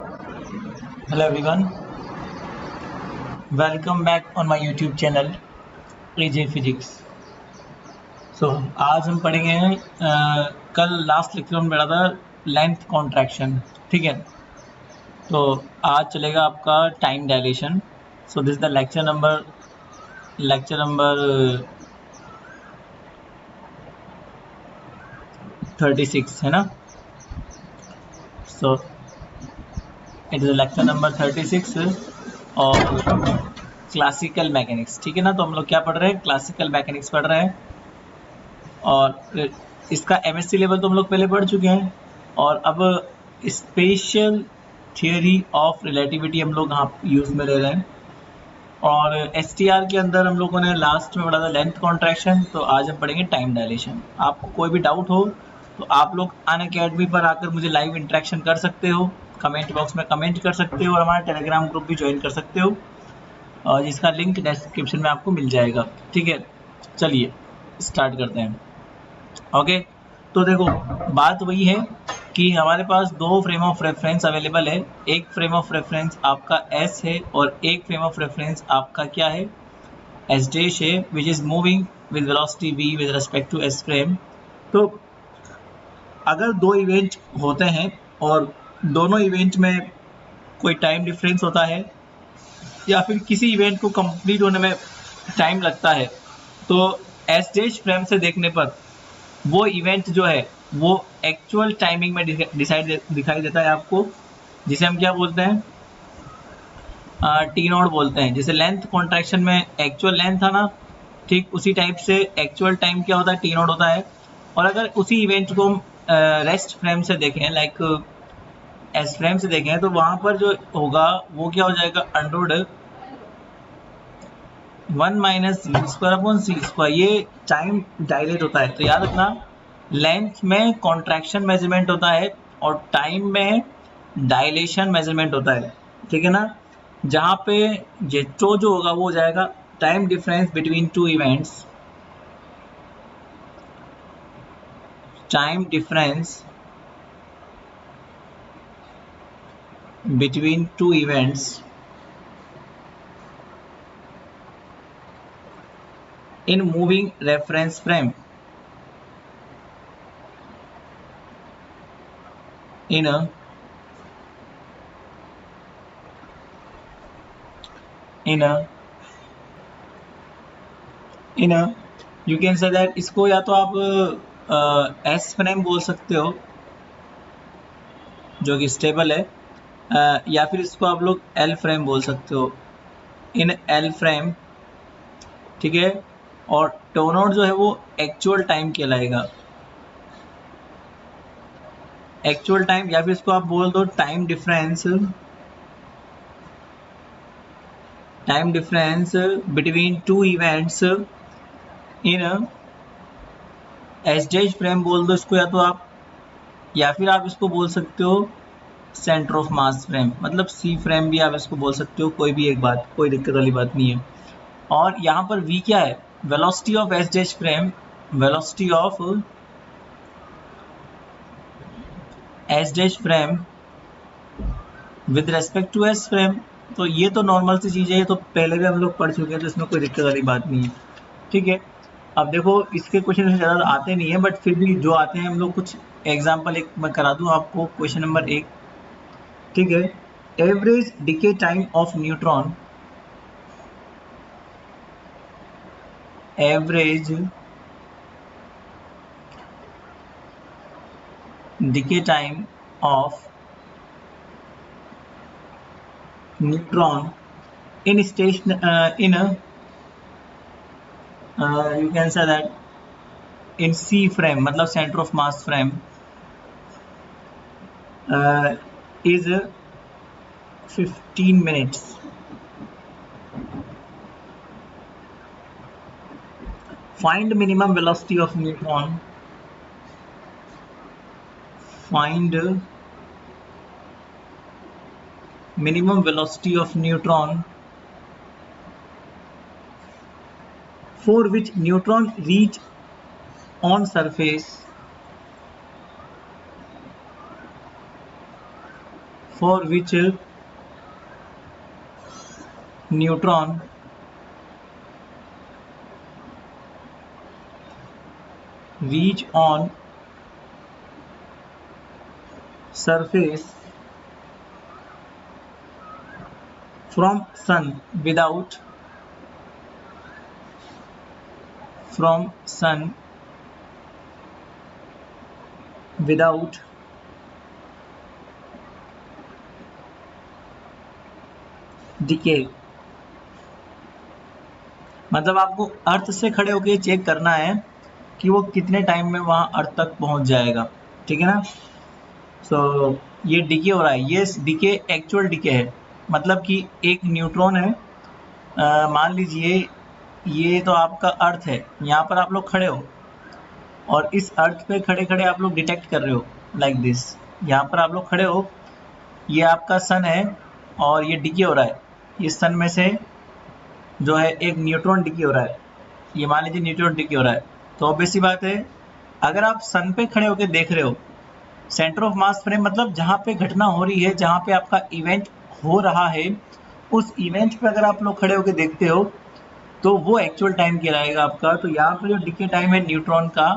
Hello everyone, welcome back on my YouTube channel AJ Physics. आज हम पढ़ेंगे कल लास्ट लेक्चर में पढ़ा था लेंथ कॉन्ट्रैक्शन, ठीक है। तो आज चलेगा आपका time dilation. This is the lecture number 36 है ना। इट इज लेक्चर नंबर 36 और क्लासिकल मैकेनिक्स, ठीक है ना। तो हम लोग क्या पढ़ रहे हैं, क्लासिकल मैकेनिक्स पढ़ रहे हैं और इसका एमएससी लेवल तो हम लोग पहले पढ़ चुके हैं और अब स्पेशल थियोरी ऑफ रिलेटिविटी हम लोग यहाँ यूज़ में ले रहे हैं। और एसटीआर के अंदर हम लोगों ने लास्ट में पढ़ा था लेंथ कॉन्ट्रैक्शन, तो आज हम पढ़ेंगे टाइम डायलेशन। आपको कोई भी डाउट हो तो आप लोग अनअकैडमी पर आकर मुझे लाइव इंटरेक्शन कर सकते हो, कमेंट बॉक्स में कमेंट कर सकते हो और हमारा टेलीग्राम ग्रुप भी ज्वाइन कर सकते हो और जिसका लिंक डिस्क्रिप्शन में आपको मिल जाएगा, ठीक है। चलिए स्टार्ट करते हैं। ओके, तो देखो बात वही है कि हमारे पास दो फ्रेम ऑफ रेफरेंस अवेलेबल है। एक फ्रेम ऑफ रेफरेंस आपका एस है और एक फ्रेम ऑफ रेफरेंस आपका क्या है, एस डैश है, which is moving with velocity v with respect to S frame. तो अगर दो इवेंट होते हैं और दोनों इवेंट में कोई टाइम डिफरेंस होता है या फिर किसी इवेंट को कंप्लीट होने में टाइम लगता है, तो एस डैश फ्रेम से देखने पर वो इवेंट जो है वो एक्चुअल टाइमिंग में दिखाई देता है आपको, जिसे हम क्या बोलते हैं, टी नॉट बोलते हैं। जैसे लेंथ कॉन्ट्रैक्शन में एक्चुअल लेंथ था ना, ठीक उसी टाइप से एक्चुअल टाइम क्या होता है, टी नॉट होता है। और अगर उसी इवेंट को हम रेस्ट फ्रेम से देखें, लाइक एस फ्रेम से देखें, तो वहां पर जो होगा वो क्या हो जाएगा, under root 1 minus v square upon c square. ये टाइम डायलेट होता है। तो याद रखना, लेंथ में कॉन्ट्रैक्शन मेजरमेंट होता है और टाइम में डायलेशन मेजरमेंट होता है, ठीक है ना। जहाँ पे जो जो होगा वो हो जाएगा time difference between two events, time difference between two events in moving reference frame, in a you can say that, इसको या तो आप एस फ्रेम बोल सकते हो जो कि स्टेबल है, या फिर इसको आप लोग एल फ्रेम बोल सकते हो, इन एल फ्रेम, ठीक है। और टोनआउट जो है वो एक्चुअल टाइम कहलाएगा, एक्चुअल टाइम, या फिर इसको आप बोल दो time difference between two events in S dash frame बोल दो इसको या तो आप, या फिर आप इसको बोल सकते हो सेंटर ऑफ मास फ्रेम, मतलब सी फ्रेम भी आप इसको बोल सकते हो, कोई भी एक बात, कोई दिक्कत वाली बात नहीं है। और यहाँ पर v क्या है, velocity of S dash frame, velocity of S dash frame with respect to S frame. तो ये तो नॉर्मल सी चीज़ है, ये तो पहले भी हम लोग पढ़ चुके हैं, तो इसमें कोई दिक्कत वाली बात नहीं है, ठीक है। अब देखो इसके क्वेश्चन ज़्यादा आते नहीं है, बट फिर भी जो आते हैं हम लोग कुछ एग्जाम्पल एक मैं करा दूँ आपको। क्वेश्चन नंबर 1, ठीक है। Average decay time of neutron, average decay time of neutron in station in a you can say that in C frame, मतलब center of mass frame, is 15 minutes. Find minimum velocity of neutron, find minimum velocity of neutron for which neutron reach on surface, for which neutron reach on surface from sun without decay। मतलब आपको अर्थ से खड़े होकर check करना है कि वो कितने टाइम में वहां अर्थ तक पहुंच जाएगा, ठीक है ना। सो ये डिके हो रहा है, ये डिके एक्चुअल डिके है, मतलब कि एक न्यूट्रॉन है, मान लीजिए ये तो आपका अर्थ है, यहाँ पर आप लोग खड़े हो और इस अर्थ पे खड़े खड़े आप लोग डिटेक्ट कर रहे हो लाइक दिस। यहाँ पर आप लोग खड़े हो, ये आपका सन है और ये डिके हो रहा है, इस सन में से जो है एक न्यूट्रॉन डिके हो रहा है, ये मान लीजिए न्यूट्रॉन डिके हो रहा है। तो ऑब्वियस सी बात है, अगर आप सन पे खड़े होकर देख रहे हो, सेंटर ऑफ मास फ्रेम मतलब जहाँ पे घटना हो रही है, जहाँ पे आपका इवेंट हो रहा है, उस इवेंट पे अगर आप लोग खड़े होकर देखते हो तो वो एक्चुअल टाइम कहलाएगा आपका। तो यहाँ पे जो डिके टाइम है न्यूट्रॉन का,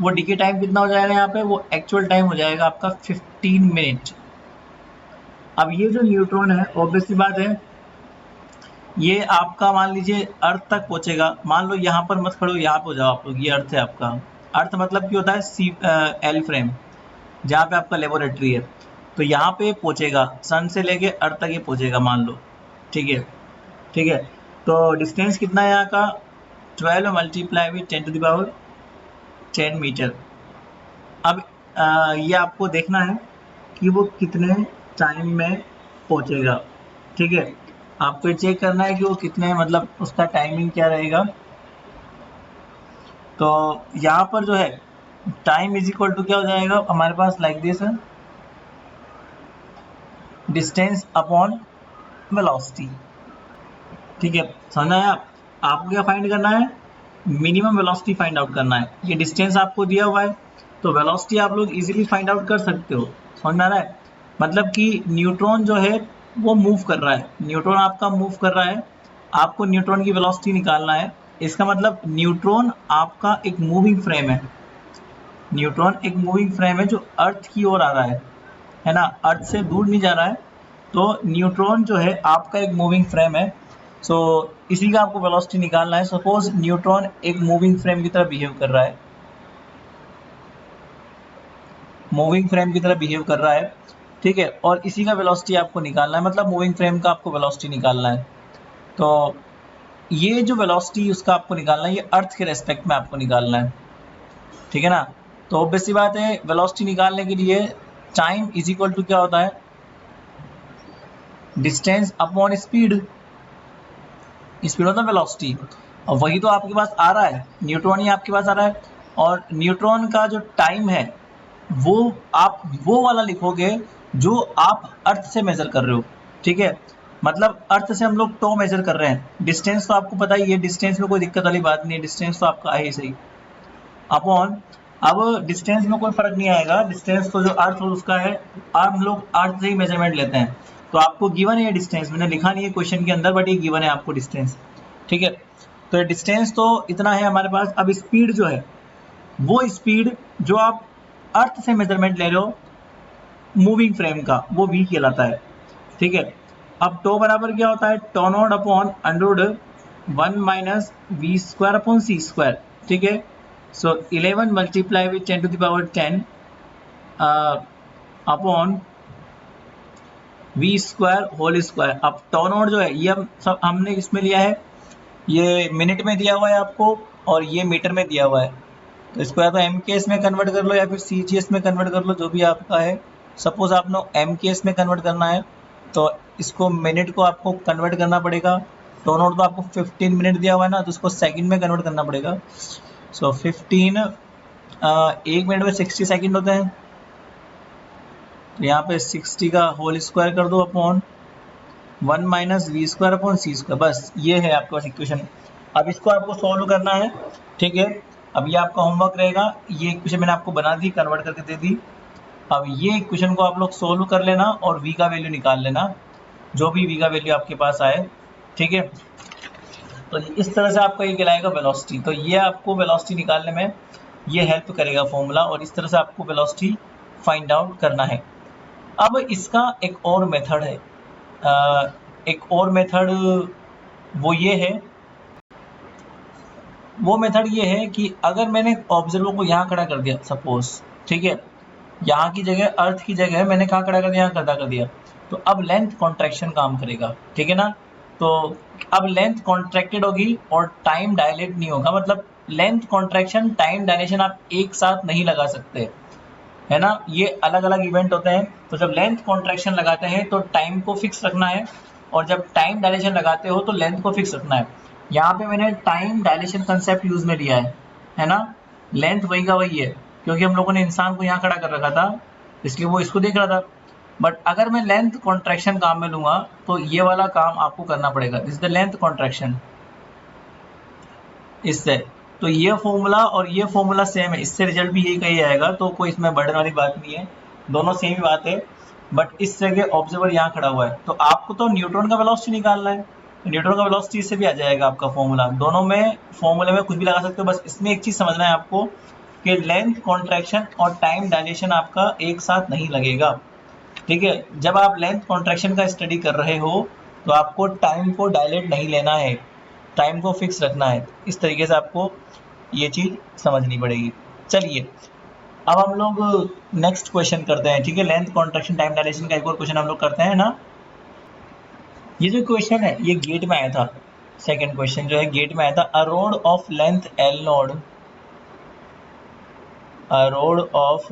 वो डिके टाइम कितना हो जाएगा यहाँ पे, वो एक्चुअल टाइम हो जाएगा आपका 15 मिनट। अब ये जो न्यूट्रॉन है, ऑब्वियस सी बात है, ये आपका मान लीजिए अर्थ तक पहुंचेगा। मान लो यहाँ पर मत खड़ो, यहाँ पे हो जाओ आप लोग, ये अर्थ है आपका। अर्थ मतलब क्या होता है, एल फ्रेम, जहाँ पे आपका लेबोरेटरी है, तो यहाँ पे पहुंचेगा, सन से लेके अर्थ तक ये पहुंचेगा मान लो, ठीक है, ठीक है। तो डिस्टेंस कितना है यहाँ का, 12 multiply with 10 to the power 10 metre. अब ये आपको देखना है कि वो कितने टाइम में पहुंचेगा, ठीक है। आपको चेक करना है कि वो कितने, मतलब उसका टाइमिंग क्या रहेगा। तो यहाँ पर जो है टाइम इज इक्वल टू क्या हो जाएगा हमारे पास, like this, distance upon velocity, ठीक है। समझ आया। आपको क्या फाइंड करना है, मिनिमम वेलोसिटी फाइंड आउट करना है। ये डिस्टेंस आपको दिया हुआ है, तो वेलोसिटी आप लोग इजीली फाइंड आउट कर सकते हो। समझ में आ रहा है, मतलब कि न्यूट्रॉन जो है वो मूव कर रहा है, न्यूट्रॉन आपका मूव कर रहा है, आपको न्यूट्रॉन की वेलोसिटी निकालना है। इसका मतलब न्यूट्रॉन आपका एक मूविंग फ्रेम है, न्यूट्रॉन एक मूविंग फ्रेम है जो अर्थ की ओर आ रहा है ना, अर्थ से दूर नहीं जा रहा है। तो न्यूट्रॉन जो है आपका एक मूविंग फ्रेम है, सो इसी का आपको वेलोसिटी निकालना है। सपोज न्यूट्रॉन एक मूविंग फ्रेम की तरह बिहेव कर रहा है, मूविंग फ्रेम की तरह बिहेव कर रहा है, ठीक है, और इसी का वेलोसिटी आपको निकालना है, मतलब मूविंग फ्रेम का आपको वेलोसिटी निकालना है। तो ये जो वेलोसिटी उसका आपको निकालना है, ये अर्थ के रेस्पेक्ट में आपको निकालना है, ठीक है ना। तो ऑब्वियस सी बात है, वेलोसिटी निकालने के लिए टाइम इज इक्वल टू क्या होता है, डिस्टेंस अपॉन स्पीड, स्पीड होता है वेलोसिटी, और वही तो आपके पास आ रहा है, न्यूट्रॉन ही आपके पास आ रहा है। और न्यूट्रॉन का जो टाइम है वो आप वो वाला लिखोगे जो आप अर्थ से मेजर कर रहे हो, ठीक है। मतलब अर्थ से हम लोग टो मेजर कर रहे हैं, डिस्टेंस तो आपको पता ही है, डिस्टेंस में कोई दिक्कत वाली बात नहीं है, डिस्टेंस तो आपका है ही सही, अपॉन, अब डिस्टेंस में कोई फर्क नहीं आएगा, डिस्टेंस तो जो अर्थ हो उसका है, हम लोग अर्थ से ही मेजरमेंट लेते हैं। तो आपको गिवन है डिस्टेंस, मैंने लिखा नहीं है क्वेश्चन के अंदर, बट ये गिवन है आपको डिस्टेंस, ठीक है। तो डिस्टेंस तो इतना है हमारे पास। अब स्पीड जो है, वो स्पीड जो आप अर्थ से मेजरमेंट ले रहे हो मूविंग फ्रेम का, वो v कहलाता है, ठीक है। अब टो बराबर क्या होता है, tau naught upon under root 1 minus v square upon c square, ठीक है। So 11 multiply with 10 to the power 10 upon v square whole square. अब टो नॉट जो है ये हम सब हमने इसमें लिया है, ये मिनट में दिया हुआ है आपको और ये मीटर में दिया हुआ है, तो इसको या तो एम के एस में कन्वर्ट कर लो या फिर सी जी एस में कन्वर्ट कर लो, जो भी आपका है। सपोज आपने एम के एस में कन्वर्ट करना है तो इसको मिनट को आपको कन्वर्ट करना पड़ेगा, टो नॉट तो आपको 15 मिनट दिया हुआ है ना, तो उसको सेकंड में कन्वर्ट करना पड़ेगा। सो 15 एक मिनट में 60 सेकंड होते हैं, तो यहाँ पे 60 का होल स्क्वायर कर दो upon 1 minus v square upon c square, बस ये है आपके पास इक्वेशन। अब इसको आपको सॉल्व करना है, ठीक है। अब ये आपका होमवर्क रहेगा, ये इक्वेशन मैंने आपको बना दी, कन्वर्ट करके दे दी। अब ये क्वेश्चन को आप लोग सोल्व कर लेना और v का वैल्यू निकाल लेना, जो भी v का वैल्यू आपके पास आए, ठीक है। तो इस तरह से आपका ये कहलाएगा वेलोसिटी। तो ये आपको वेलोसिटी निकालने में ये हेल्प करेगा फॉर्मूला, और इस तरह से आपको वेलोसिटी फाइंड आउट करना है। अब इसका एक और मेथड है, एक और मेथड वो मेथड ये है कि अगर मैंने ऑब्जर्वर को यहाँ खड़ा कर दिया सपोज, ठीक है, यहाँ की जगह अर्थ की जगह मैंने कहाँ खड़ा कर दिया, यहाँ खड़ा कर दिया, तो अब लेंथ कॉन्ट्रैक्शन काम करेगा, ठीक है ना। तो अब लेंथ कॉन्ट्रैक्टेड होगी और टाइम डायलेट नहीं होगा, मतलब लेंथ कॉन्ट्रैक्शन टाइम डायलेशन आप एक साथ नहीं लगा सकते, है ना, ये अलग अलग इवेंट होते हैं। तो जब लेंथ कॉन्ट्रैक्शन लगाते हैं तो टाइम को फिक्स रखना है, और जब टाइम डायलेशन लगाते हो तो लेंथ को फिक्स रखना है। यहाँ पे मैंने टाइम डायलेशन कंसेप्ट यूज में लिया है ना। लेंथ वही का वही है, क्योंकि हम लोगों ने इंसान को यहाँ खड़ा कर रखा था, इसलिए वो इसको देख रहा था। बट अगर मैं लेंथ कॉन्ट्रैक्शन काम में लूंगा तो ये वाला काम आपको करना पड़ेगा, this is the length contraction, इससे। तो ये फॉर्मूला और ये फॉर्मूला सेम है, इससे रिजल्ट भी यही कही जाएगा, तो कोई इसमें बढ़ने वाली बात नहीं है, दोनों सेम ही बात है। बट इस जगह ऑब्जर्वर यहाँ खड़ा हुआ है, तो आपको तो न्यूट्रॉन का वेलोसिटी निकालना है, तो न्यूट्रॉन का वेलोसिटी इससे भी आ जाएगा आपका फॉर्मूला। दोनों में फॉर्मूले में कुछ भी लगा सकते हो, बस इसमें एक चीज समझना है आपको कि लेंथ कॉन्ट्रैक्शन और टाइम डायलेशन आपका एक साथ नहीं लगेगा, ठीक है। जब आप लेंथ कॉन्ट्रैक्शन का स्टडी कर रहे हो तो आपको टाइम को डायलेट नहीं लेना है, टाइम को फिक्स रखना है। इस तरीके से आपको ये चीज़ समझनी पड़ेगी। चलिए अब हम लोग नेक्स्ट क्वेश्चन करते हैं, ठीक है। लेंथ कॉन्ट्रैक्शन टाइम डायलेशन का एक और क्वेश्चन हम लोग करते हैं ना। ये जो क्वेश्चन है ये गेट में आया था, सेकंड क्वेश्चन जो है गेट में आया था। A rod of length l naught, a rod of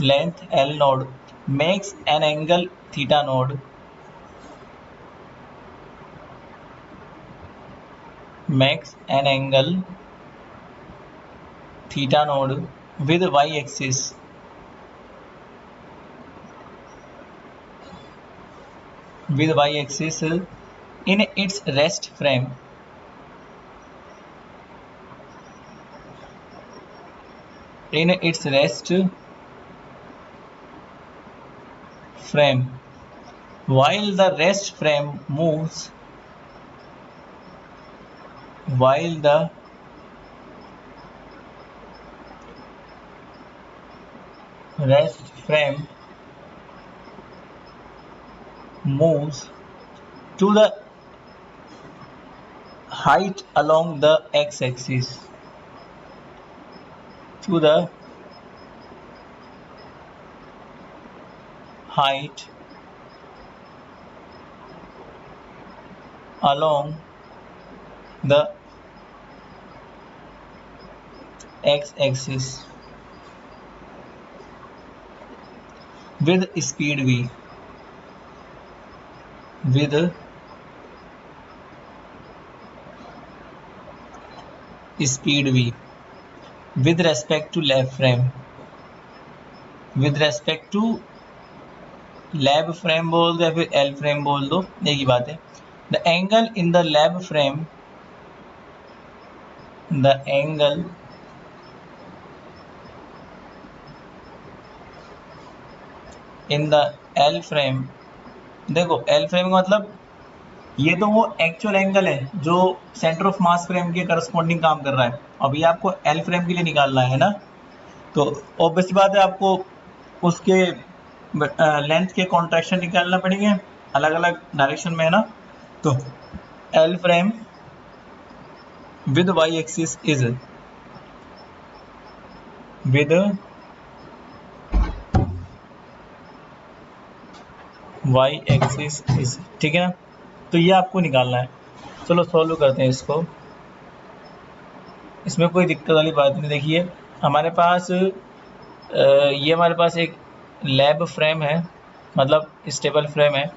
length l naught makes an angle theta node, makes an angle theta node with y axis, with y axis in its rest frame, in its rest frame, while the rest frame moves, while the rest frame moves to the height along the x-axis, to the height along the x-axis with speed v, with speed v, with respect to lab frame, with respect to lab frame बोल दो या फिर L frame बोल दो, एक ही बात है। The angle in the lab frame, the angle in the L frame, देखो एल फ्रेम का मतलब ये तो वो एक्चुअल एंगल है जो सेंटर ऑफ मास फ्रेम के करस्पॉन्डिंग काम कर रहा है। अभी आपको एल फ्रेम के लिए निकालना है ना, तो ऑब्वियस बात है आपको उसके लेंथ के कॉन्ट्रैक्शन निकालना पड़ेंगे अलग अलग डायरेक्शन में, है ना। तो L frame with y axis is, with y axis is, ठीक है ना। तो ये आपको निकालना है। चलो सॉल्व करते हैं इसको, इसमें कोई दिक्कत वाली बात नहीं। देखिए हमारे पास ये हमारे पास एक लैब फ्रेम है, मतलब स्टेबल फ्रेम है।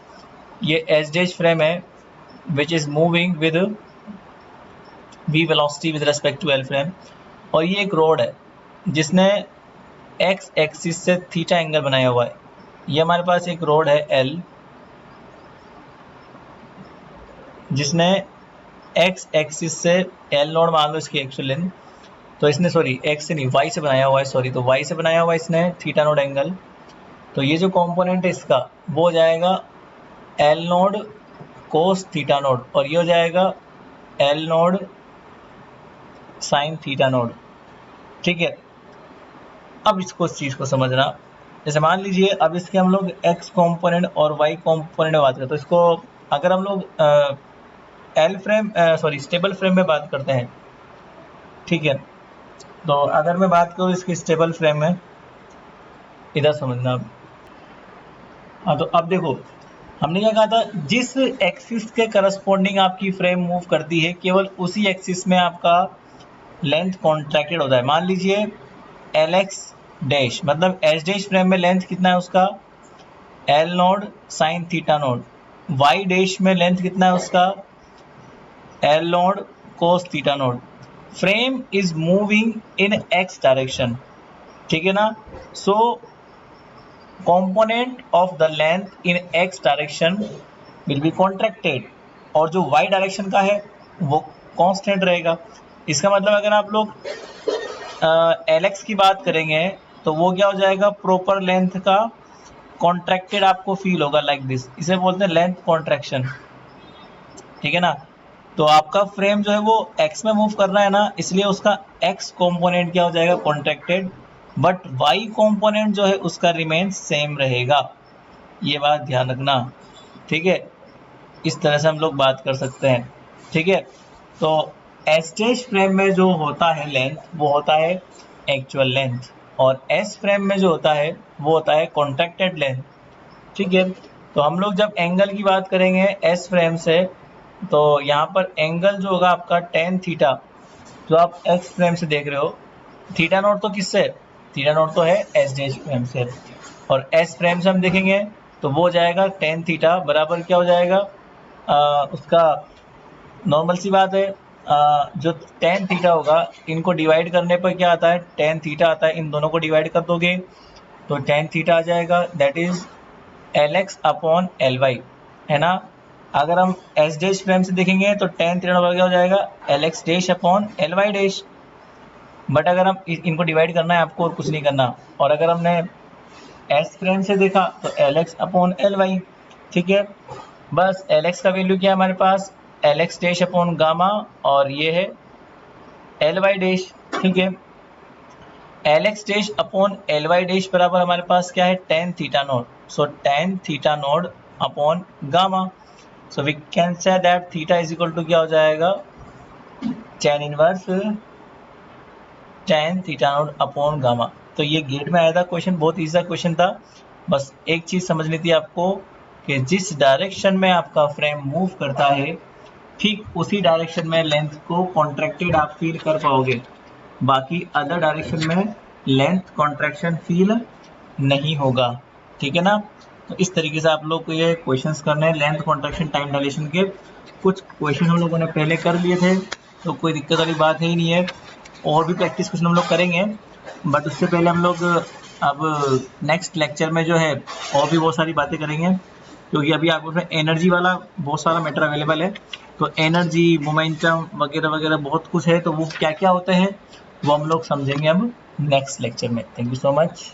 ये एसडेज फ्रेम है which is moving with v velocity with respect to L frame, और ये एक रोड है जिसने x एक्सिस से थीटा एंगल बनाया हुआ है। ये हमारे पास एक रोड है L जिसने x एक्सिस से L नोड मान लो इसकी एक्चुअल लेंथ, तो इसने सॉरी एक्स से नहीं वाई से बनाया हुआ है, सॉरी, तो वाई से बनाया हुआ है इसने थीटा नोड एंगल। तो ये जो कंपोनेंट है इसका वो हो जाएगा L naught cos theta node, और ये हो जाएगा L naught sine theta node. ठीक है, अब इसको इस चीज़ को समझना, जैसे मान लीजिए अब इसके हम लोग एक्स कंपोनेंट और वाई कंपोनेंट में बात करें, तो इसको अगर हम लोग L frame sorry stable frame में बात करते हैं, ठीक है, तो अगर मैं बात करूँ इसकी स्टेबल फ्रेम में, इधर समझना अब। हाँ, तो अब देखो हमने क्या कहा था, जिस एक्सिस के करस्पॉन्डिंग आपकी फ्रेम मूव करती है केवल उसी एक्सिस में आपका लेंथ कॉन्ट्रैक्टेड होता है। मान लीजिए एल एक्स डैश मतलब एच डैश फ्रेम में लेंथ कितना है उसका L naught sine theta naught, y dash में लेंथ कितना है उसका L naught cos theta naught. Frame is moving in x direction, ठीक है ना। सो component of the length in x direction will be contracted, और जो y डायरेक्शन का है वो कांस्टेंट रहेगा। इसका मतलब अगर आप लोग lx की बात करेंगे तो वो क्या हो जाएगा, प्रॉपर लेंथ का कॉन्ट्रैक्टेड आपको फील होगा लाइक दिस, इसे बोलते हैं लेंथ कॉन्ट्रैक्शन, ठीक है ना। तो आपका फ्रेम जो है वो x में मूव कर रहा है ना, इसलिए उसका x कंपोनेंट क्या हो जाएगा कॉन्ट्रैक्टेड, बट y कंपोनेंट जो है उसका रिमेन सेम रहेगा, ये बात ध्यान रखना, ठीक है। इस तरह से हम लोग बात कर सकते हैं, ठीक है। तो एस डैश फ्रेम में जो होता है लेंथ वो होता है एक्चुअल लेंथ, और एस फ्रेम में जो होता है वो होता है कॉन्ट्रैक्टेड लेंथ, ठीक है। तो हम लोग जब एंगल की बात करेंगे एस फ्रेम से, तो यहाँ पर एंगल जो होगा आपका टेन थीटा, जो आप एक्स फ्रेम से देख रहे हो, थीटा नोट तो किससे, थीटा नोट तो है एस डैश फ्रेम से, और एस फ्रेम से हम देखेंगे तो वो हो जाएगा टेन थीटा बराबर क्या हो जाएगा उसका नॉर्मल सी बात है, जो टेन थीटा होगा इनको डिवाइड करने पर क्या आता है टेन थीटा आता है, इन दोनों को डिवाइड कर दोगे तो टेन थीटा आ जाएगा, that is L x upon L y, है ना। अगर हम एस डैश फ्रेम से देखेंगे तो टेन थीटा क्या हो जाएगा L x dash upon L y dash, but अगर हम इनको डिवाइड करना है आपको और कुछ नहीं करना, और अगर हमने एस फ्रेम से देखा तो L x upon L y, ठीक है। बस एल एक्स का वैल्यू क्या है हमारे पास l x dash upon gamma, और ये है एल वाई डैश, ठीक है। L x dash upon L y dash बराबर हमारे पास क्या है tan theta naught, so tan theta naught upon gamma, so we can say that theta is equal to क्या हो जाएगा tan inverse tan theta naught upon gamma. तो ये गेट में आया था क्वेश्चन, बहुत ईजी क्वेश्चन था, बस एक चीज समझनी थी आपको कि जिस डायरेक्शन में आपका फ्रेम मूव करता है ठीक उसी डायरेक्शन में लेंथ को कॉन्ट्रैक्टेड आप फील कर पाओगे, बाकी अदर डायरेक्शन में लेंथ कॉन्ट्रैक्शन फील नहीं होगा, ठीक है ना। तो इस तरीके से आप लोग को ये क्वेश्चंस करने हैं लेंथ कॉन्ट्रैक्शन टाइम डायलेशन के, कुछ क्वेश्चन हम लोगों ने पहले कर लिए थे तो कोई दिक्कत वाली बात है ही नहीं है, और भी प्रैक्टिस क्वेश्चन हम लोग करेंगे, बट उससे पहले हम लोग अब नेक्स्ट लेक्चर में जो है और भी बहुत सारी बातें करेंगे, क्योंकि अभी आपको उसमें एनर्जी वाला बहुत सारा मैटर अवेलेबल है, तो एनर्जी मोमेंटम वगैरह वगैरह बहुत कुछ है, तो वो क्या क्या होते हैं वो हम लोग समझेंगे अब नेक्स्ट लेक्चर में। Thank you so much.